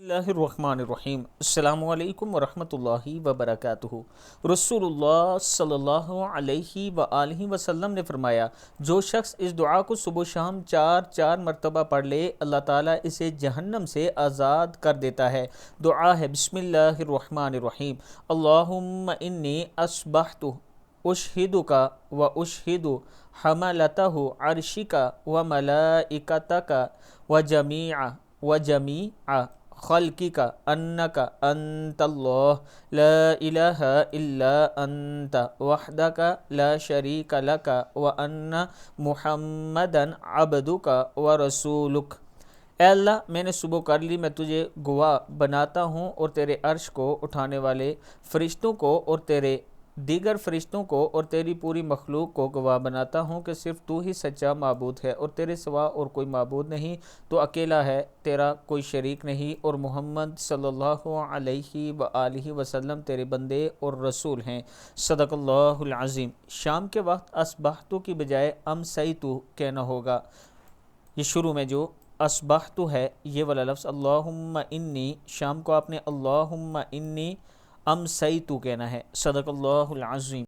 बिस्मिल्लाहिर्रहमानिर्रहीम। अस्सलामु अलैकुम वरहमतुल्लाहि वबरकातुहू। रसूलुल्लाह सल्लल्लाहु अलैहि व आलिहि वसल्लम ने फरमाया, जो शख्स इस दुआ को सुबह शाम चार चार मरतबा पढ़ ले, अल्लाह ताला इसे जहन्नम से आज़ाद कर देता है। दुआ है बिस्मिल्लाहिर्रहमानिर्रहीम। अल्लाहुम्मा इन्नी अस्बहतु उशहिदुका व उशहिदु हमलतहु अर्शिका व मलाइकतका व जमीआ खल्किका अन्नका अंतल्लाह ला इलाहा इल्ला अंता वहदका ला शरीका लका व अन्ना मुहम्मदन अब्दुका व रसूलुक। ए अल्लाह, मैंने सुबह कर ली, मैं तुझे गवाह बनाता हूँ और तेरे अर्श को उठाने वाले फ़रिश्तों को और तेरे दीगर फ़रिश्तों को और तेरी पूरी मखलूक को गवाह बनाता हूँ कि सिर्फ़ तू ही सच्चा माबूद है और तेरे सिवा और कोई माबूद नहीं, तो अकेला है, तेरा कोई शरीक नहीं, और मोहम्मद सल्लल्लाहु अलैहि व आलिहि वसल्लम तेरे बंदे और रसूल हैं। सदक़ल्लाहुल अज़ीम। शाम के वक्त अस्बहतु की बजाय अमसैतु कहना होगा। ये शुरू में जो अस्बहतु है, ये वाला लफ्ज़ अल्लाहुम्मा इन्नी, शाम को आपने अल्लाहुम्मा इन्नी अमसैतु कहना है। सदक़ल्लाहुल अज़ीम।